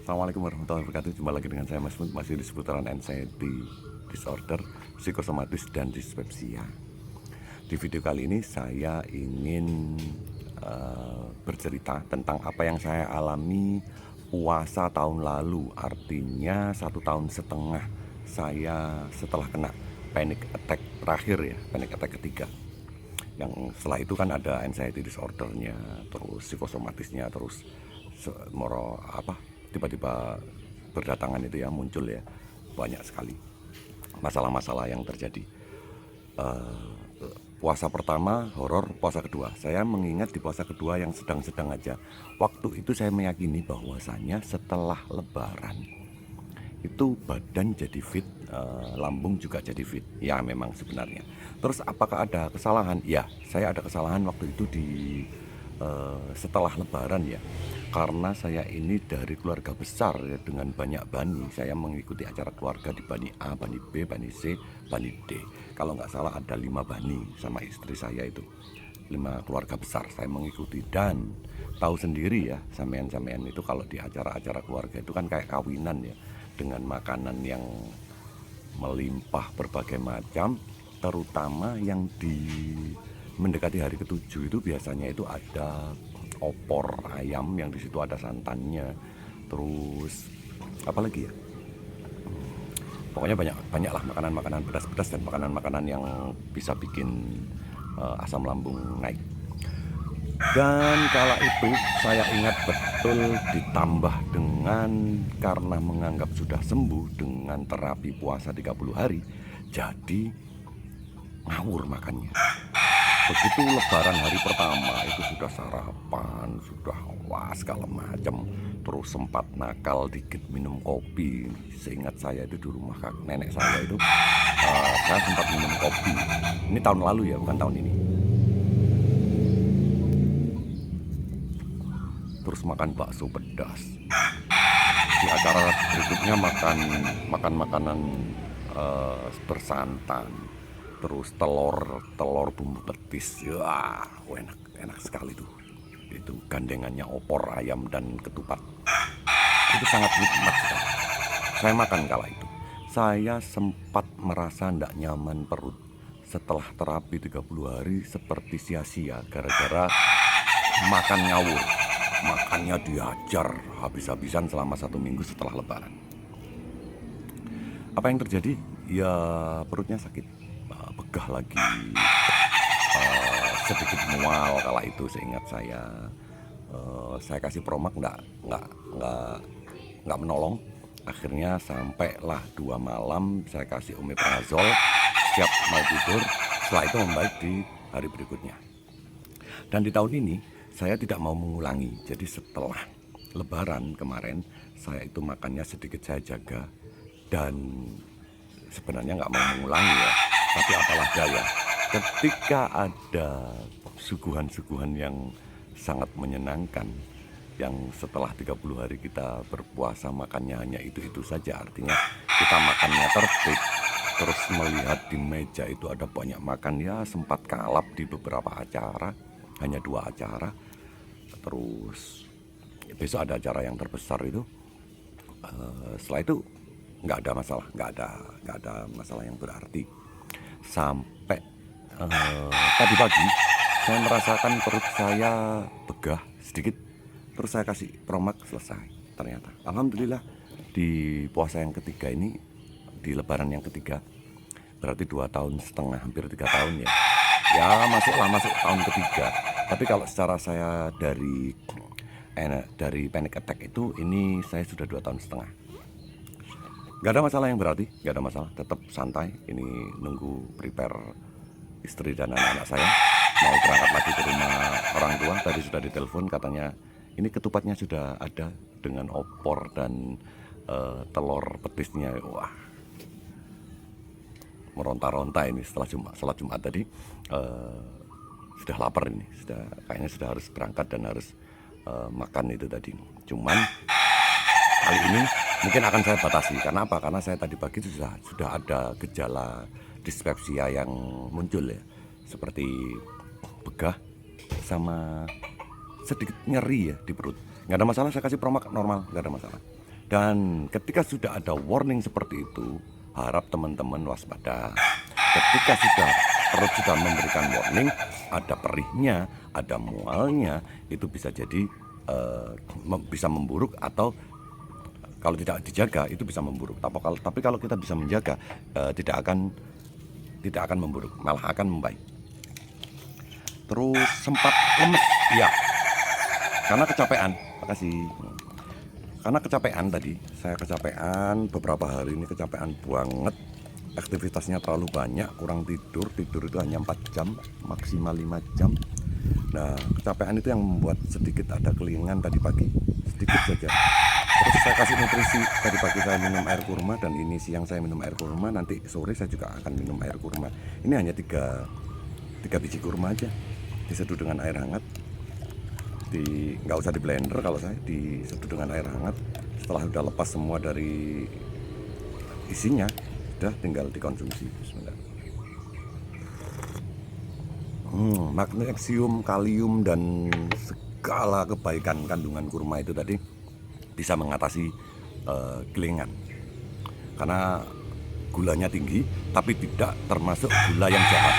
Assalamualaikum warahmatullahi wabarakatuh. Jumpa lagi dengan saya Mas Mut, masih di seputaran anxiety disorder, psikosomatis dan dispepsia. Di video kali ini saya ingin bercerita tentang apa yang saya alami puasa tahun lalu. Artinya 1,5 tahun saya setelah kena panic attack terakhir ya, panic attack ketiga. Yang setelah itu kan ada anxiety disordernya, terus psikosomatisnya, terus tiba-tiba berdatangan itu ya, muncul ya, banyak sekali masalah-masalah yang terjadi. Puasa pertama horor, puasa kedua saya mengingat di puasa kedua yang sedang-sedang aja. Waktu itu saya meyakini bahwasanya setelah lebaran itu badan jadi fit, lambung juga jadi fit. Ya memang sebenarnya. Terus apakah ada kesalahan? Ya, saya ada kesalahan waktu itu di setelah lebaran ya. Karena saya ini dari keluarga besar ya, dengan banyak bani. Saya mengikuti acara keluarga di bani A, bani B, bani C, bani D. Kalau nggak salah ada 5 bani sama istri saya itu. 5 keluarga besar saya mengikuti, dan tahu sendiri ya sampean-sampean itu kalau di acara-acara keluarga itu kan kayak kawinan ya, dengan makanan yang melimpah berbagai macam, terutama yang di mendekati hari ketujuh itu biasanya itu ada opor ayam yang di situ ada santannya, terus apa lagi ya, pokoknya banyak lah makanan-makanan pedas-pedas dan makanan-makanan yang bisa bikin asam lambung naik. Dan kala itu saya ingat betul, ditambah dengan karena menganggap sudah sembuh dengan terapi puasa 30 hari, jadi ngawur makannya. Begitu lebaran hari pertama itu sudah sarapan, sudah segala macam, terus sempat nakal dikit minum kopi. Seingat saya itu di rumah nenek saya itu saya sempat minum kopi. Ini tahun lalu ya, bukan tahun ini. Terus makan bakso pedas. Di acara berikutnya makan makanan bersantan, terus telur bumbu petis. Wah, enak sekali tuh. Itu gandengannya opor ayam dan ketupat. Itu sangat nikmat sekali. Saya makan kala itu. Saya sempat merasa tidak nyaman perut. Setelah terapi 30 hari seperti sia-sia gara-gara makan ngawur. Makannya dihajar habis-habisan selama 1 minggu setelah lebaran. Apa yang terjadi? Ya perutnya sakit, begah lagi, sedikit mual kala itu seingat saya. Saya kasih promak nggak menolong. Akhirnya sampailah 2 malam saya kasih omeprazol, siap mau tidur. Setelah itu membaik di hari berikutnya. Dan di tahun ini saya tidak mau mengulangi. Jadi setelah lebaran kemarin saya itu makannya sedikit saya jaga, dan sebenarnya nggak mau mengulangi ya, tapi apalah daya. Ketika ada suguhan-suguhan yang sangat menyenangkan, yang setelah 30 hari kita berpuasa makannya hanya itu-itu saja, artinya kita makannya tertib, terus melihat di meja itu ada banyak makan, ya sempat kalap di beberapa acara, hanya 2 acara. Terus besok ada acara yang terbesar itu. Setelah itu nggak ada masalah yang berarti. Sampai tadi pagi saya merasakan perut saya begah sedikit, terus saya kasih promak, selesai. Ternyata alhamdulillah di puasa yang ketiga ini, di lebaran yang ketiga, berarti 2,5 tahun, hampir 3 tahun ya. Ya masuk tahun ketiga. Tapi kalau secara saya dari panic attack itu, ini saya sudah 2,5 tahun. Gak ada masalah yang berarti, gak ada masalah, tetap santai. Ini nunggu prepare istri dan anak-anak saya mau berangkat lagi ke rumah orang tua. Tadi sudah ditelepon, katanya ini ketupatnya sudah ada dengan opor dan telur petisnya. Wah, meronta-ronta ini setelah sholat Jumat tadi. Sudah lapar ini, kayaknya sudah harus berangkat dan harus makan itu tadi. Cuman kali ini mungkin akan saya batasi. Karena apa? Karena saya tadi pagi sudah ada gejala dispepsia yang muncul ya, seperti begah sama sedikit nyeri ya di perut. Nggak ada masalah, saya kasih promak normal, nggak ada masalah. Dan ketika sudah ada warning seperti itu, harap teman-teman waspada. Ketika perut sudah memberikan warning, ada perihnya, ada mualnya, itu bisa jadi bisa memburuk, atau kalau tidak dijaga itu bisa memburuk. Tapi kalau kita bisa menjaga, tidak akan memburuk, malah akan membaik. Terus sempat lemes, ya, karena kecapean. Makasih. Karena kecapean tadi, saya kecapean beberapa hari ini, kecapean banget. Aktivitasnya terlalu banyak, kurang tidur itu hanya 4 jam, maksimal 5 jam. Nah, kecapean itu yang membuat sedikit ada kelingan tadi pagi, sedikit saja. Terus saya kasih nutrisi, tadi pagi saya minum air kurma, dan ini siang saya minum air kurma, nanti sore saya juga akan minum air kurma. Ini hanya 3 biji kurma aja, diseduh dengan air hangat. Nggak usah di blender, kalau saya diseduh dengan air hangat. Setelah sudah lepas semua dari isinya, sudah tinggal dikonsumsi. Bismillah. Magnesium, kalium, dan segala kebaikan kandungan kurma itu tadi bisa mengatasi kelingan. Karena gulanya tinggi, tapi tidak termasuk gula yang jahat.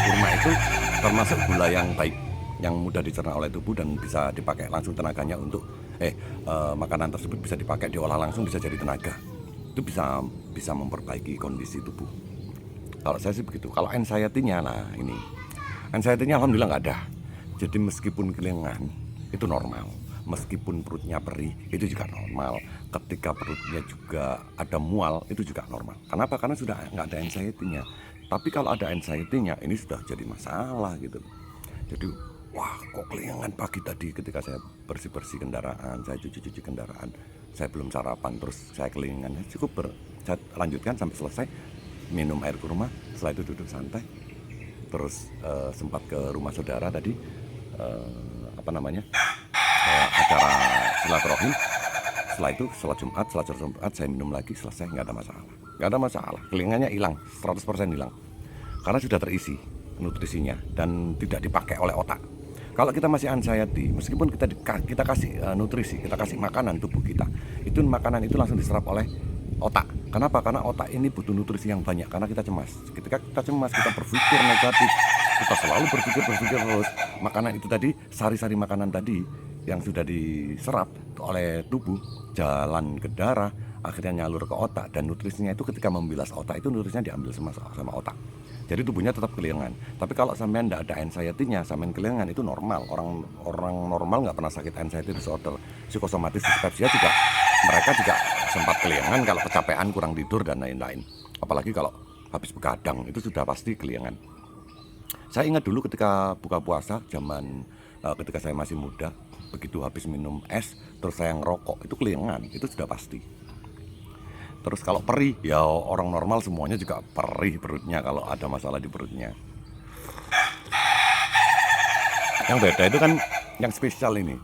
Kurma itu termasuk gula yang baik, yang mudah dicerna oleh tubuh dan bisa dipakai langsung tenaganya untuk makanan tersebut bisa dipakai, diolah langsung, bisa jadi tenaga. Itu bisa memperbaiki kondisi tubuh. Kalau saya sih begitu. Kalau anxiety-nya, nah ini anxiety-nya alhamdulillah nggak ada. Jadi meskipun kelingan itu normal, meskipun perutnya perih itu juga normal, ketika perutnya juga ada mual itu juga normal. Kenapa? Karena sudah nggak ada anxiety-nya. Tapi kalau ada anxiety-nya, ini sudah jadi masalah gitu. Jadi wah, kok kelingan pagi tadi ketika saya bersih-bersih kendaraan, saya cuci-cuci kendaraan, saya belum sarapan, terus saya kelingan. Cukup saya lanjutkan sampai selesai, minum air kurma, setelah itu duduk santai. Terus sempat ke rumah saudara tadi, acara silaturahim. Setelah itu sholat Jumat saya minum lagi, selesai, nggak ada masalah. Kelingannya hilang, 100% hilang, karena sudah terisi nutrisinya dan tidak dipakai oleh otak. Kalau kita masih anxiety, meskipun kita kasih nutrisi, kita kasih makanan tubuh kita, itu makanan itu langsung diserap oleh otak. Kenapa? Karena otak ini butuh nutrisi yang banyak, karena kita cemas. Ketika kita cemas, kita berpikir negatif, kita selalu berpikir terus. Makanan itu tadi, sari-sari makanan tadi yang sudah diserap oleh tubuh, jalan ke darah, akhirnya nyalur ke otak, dan nutrisinya itu ketika membilas otak itu nutrisinya diambil sama otak. Jadi tubuhnya tetap kelingan. Tapi kalau sampean tidak ada anxiety-nya, sampean kelingan, itu normal. Orang normal nggak pernah sakit anxiety disorder, psikosomatis dispepsia juga, mereka juga sempat kelingan kalau kecapean, kurang tidur, dan lain-lain. Apalagi kalau habis begadang, itu sudah pasti kelingan. Saya ingat dulu ketika buka puasa, ketika saya masih muda, begitu habis minum es, terus saya ngerokok, itu kelingan, itu sudah pasti. Terus kalau perih, ya orang normal semuanya juga perih perutnya kalau ada masalah di perutnya. Yang beda itu kan yang spesial ini.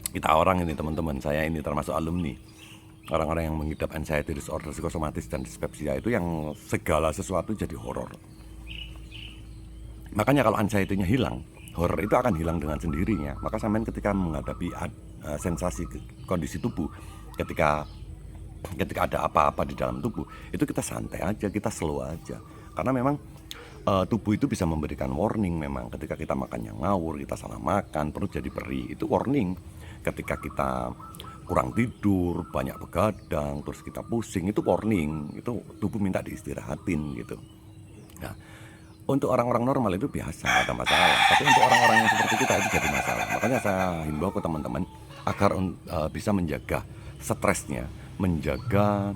Kita orang ini, teman-teman, saya ini termasuk alumni. Orang-orang yang mengidap anxiety disorder, psikosomatis, dan dispepsia itu yang segala sesuatu jadi horor. Makanya kalau anxiety-nya hilang, horor itu akan hilang dengan sendirinya. Maka sampean ketika menghadapi sensasi kondisi tubuh, ketika ada apa-apa di dalam tubuh, itu kita santai aja, kita slow aja. Karena memang tubuh itu bisa memberikan warning. Memang ketika kita makannya ngawur, kita salah makan, perut jadi perih, itu warning. Ketika kita kurang tidur, banyak begadang, terus kita pusing, itu warning. Itu tubuh minta diistirahatin gitu. Nah, untuk orang-orang normal itu biasa, gak ada masalah. Tapi untuk orang-orang yang seperti kita itu jadi masalah. Makanya saya himbau ke teman-teman agar bisa menjaga stresnya, menjaga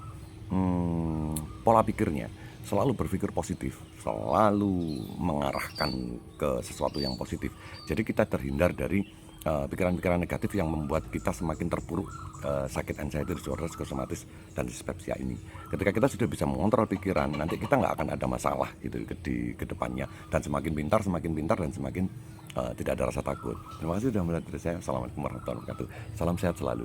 pola pikirnya, selalu berpikir positif, selalu mengarahkan ke sesuatu yang positif. Jadi kita terhindar dari pikiran-pikiran negatif yang membuat kita semakin terpuruk sakit anxiety disorder, psikosomatis, dan dispepsia ini. Ketika kita sudah bisa mengontrol pikiran, nanti kita nggak akan ada masalah gitu di kedepannya, dan semakin pintar dan semakin tidak ada rasa takut. Terima kasih sudah melihat dari saya. Assalamualaikum warahmatullahi wabarakatuh. Salam sehat selalu.